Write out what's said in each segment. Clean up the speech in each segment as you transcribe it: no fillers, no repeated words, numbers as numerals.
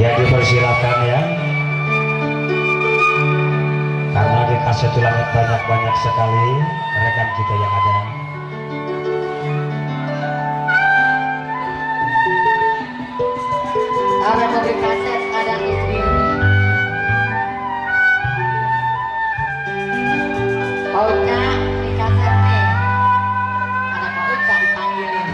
Ya dipersilakan ya. Karena di kaset langit banyak sekali rekan kita yang ada. Ada pabrik kaset, ada istri. Oca di kaset nih. Ada Pak Oca dipanggilin.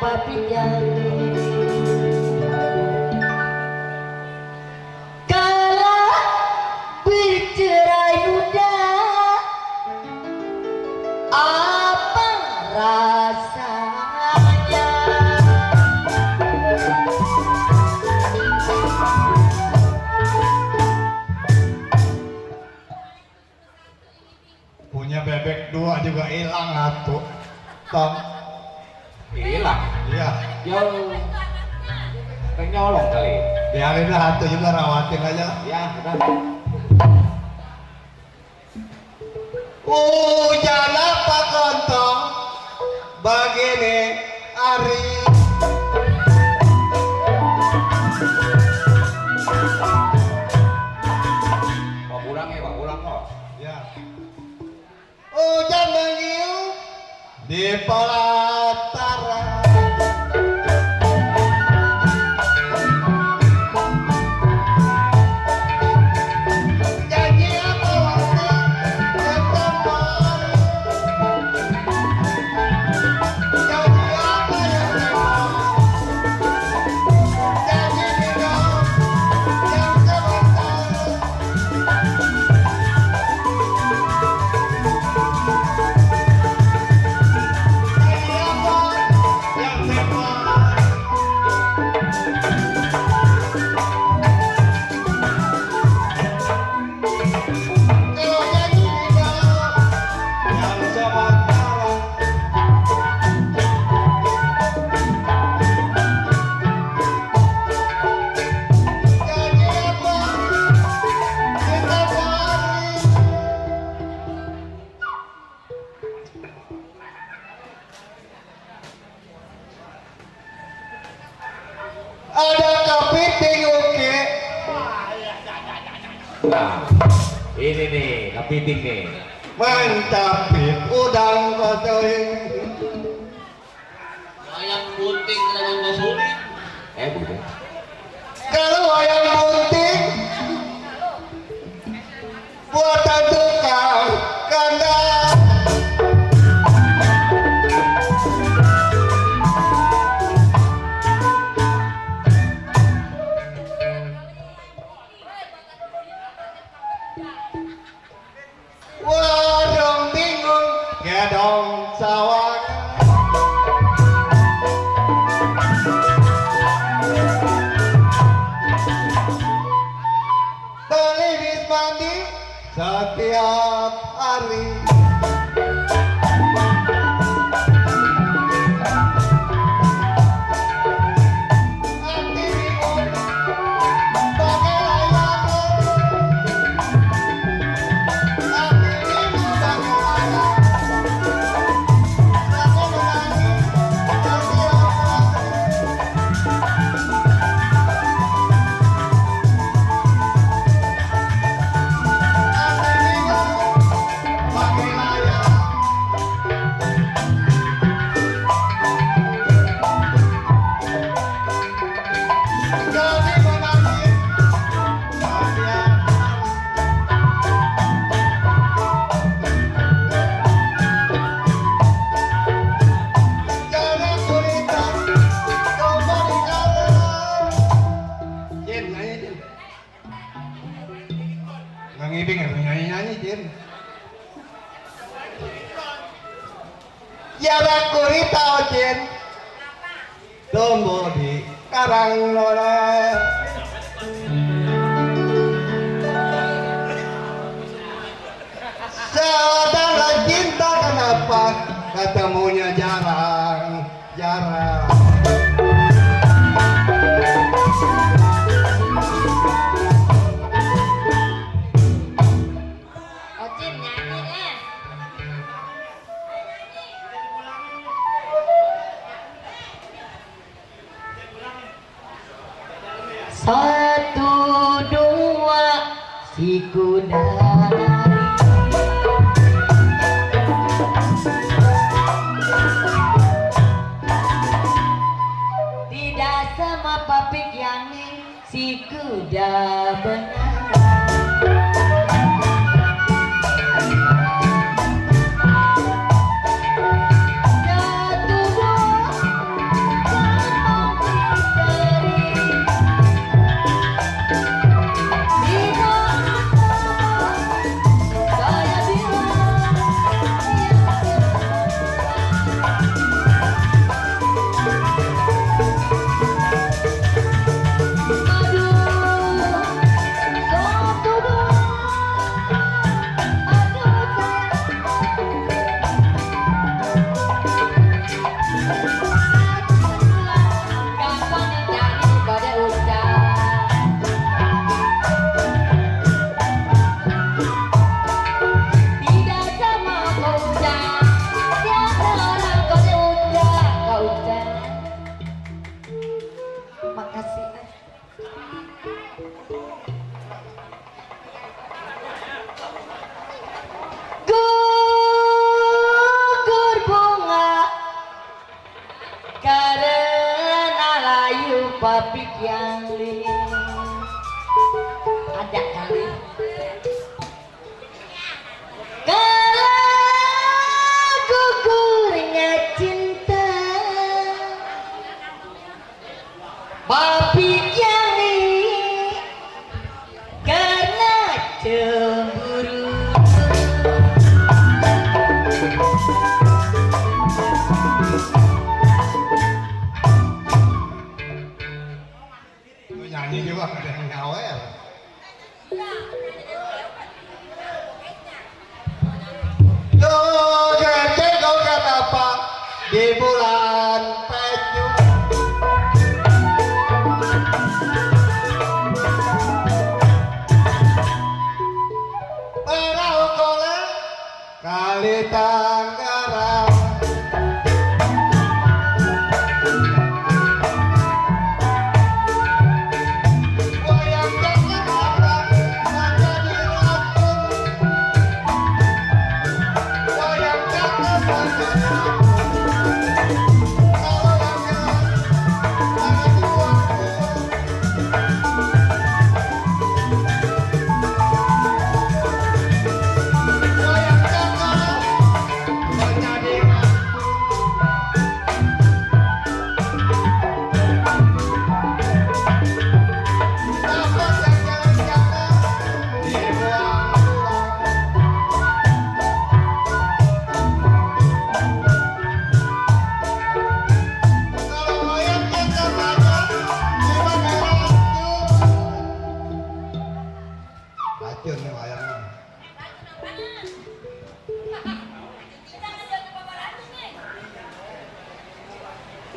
Papi jatuh kala bercerai udah apa rasanya punya bebek dua juga hilang atuh tong hilang iya jauh penyolong kali biarin lah atuh juga rawatin aja ya udah hujan apa kontong begini hari Pak pulang kok ya hujan mengiu di pelataran janji apa waktu yang kemarin janji apa yang kemarin janji hidup yang kemarin ada kepiting oke nah ini nih kepiting nih mencapit udang kocoing Ayam bunting kenapa nggak sulit? bukan kalau ayam bunting buatan tukang kandang sawang beli bis mandi setiap hari. Ngibing nyanyi-nyanyi Jin. Ya gurita Jin. Tombo di karang lore. Saudara cinta kenapa ketemunya jarang. Ocin nyanyi ya. Satu dua si kuda tidak sama papik yang si kuda benar. Gugur bunga karena layu papik yang ada kali. Kalau gugurnya cinta papik yang karena cemburu. Nyanyi juga nggak ada yang nyawer. Tuh gede kau kenapa di bulan penyu perahu kole kali Tangerang. Wayang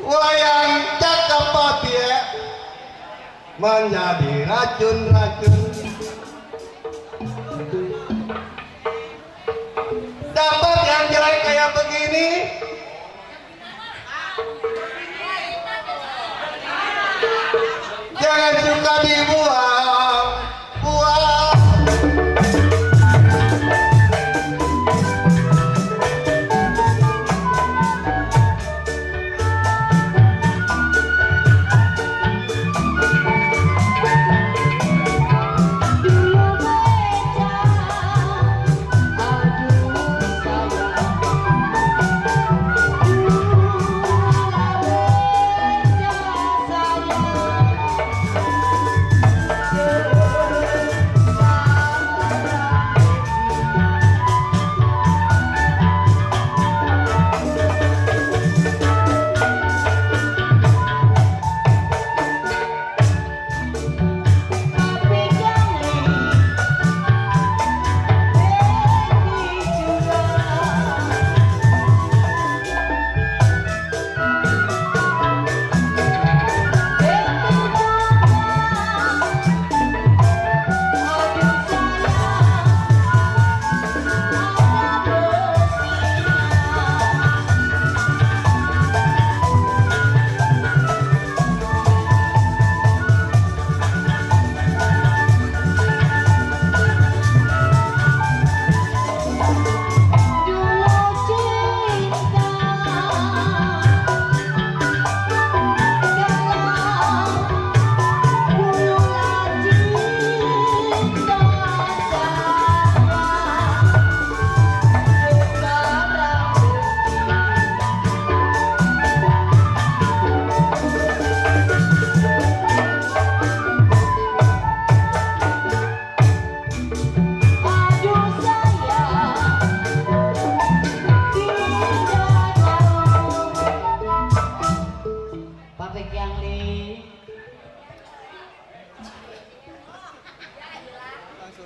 wayang Cakapati menjadi racun-racun. Dapat yang jelek kayak begini, jangan suka dibuang, buang.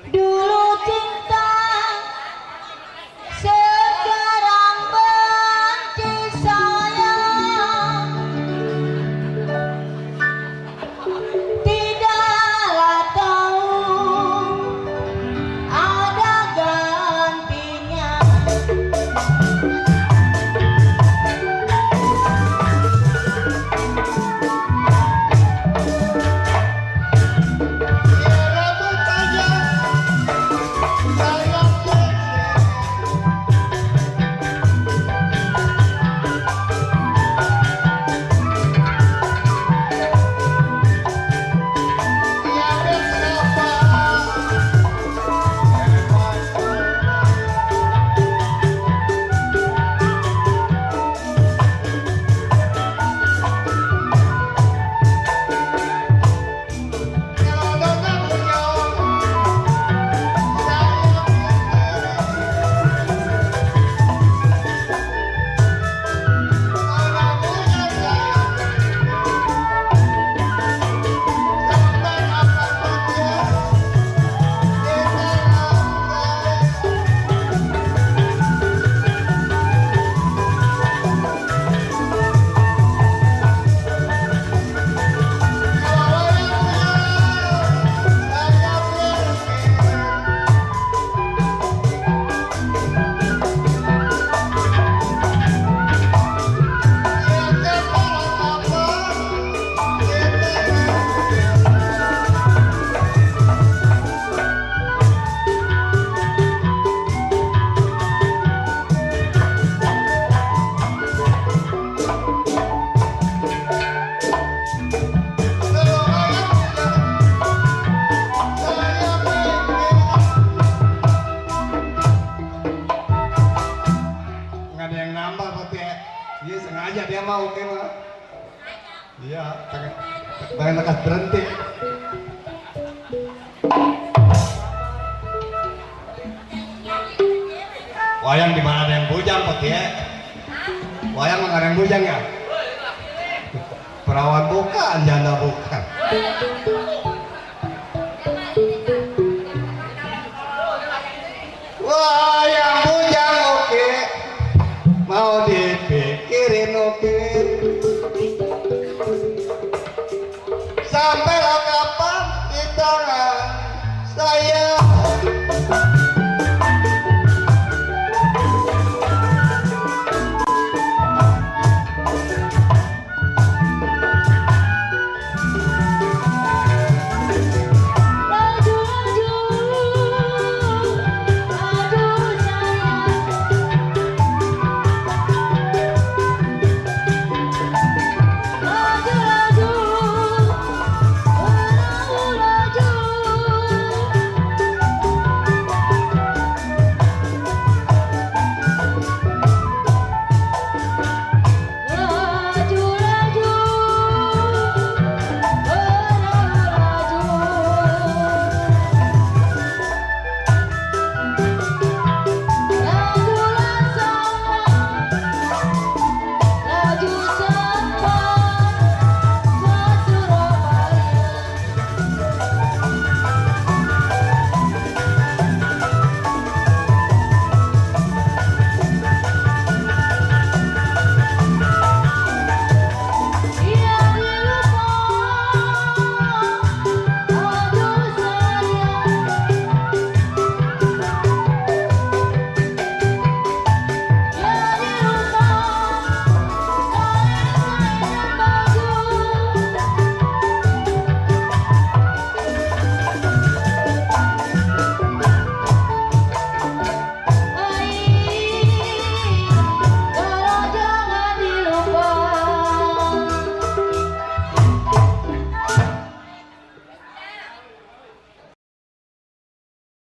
Dulu cinta, sekarang benci sayang. Tidaklah tahu ada gantinya. Dia mau oke mah. Iya, pengen lekas berhenti. Wayang di mana ada yang bujang kok ya? Wayang nggak ada yang bujang ya? Perawan bukan, janda bukan.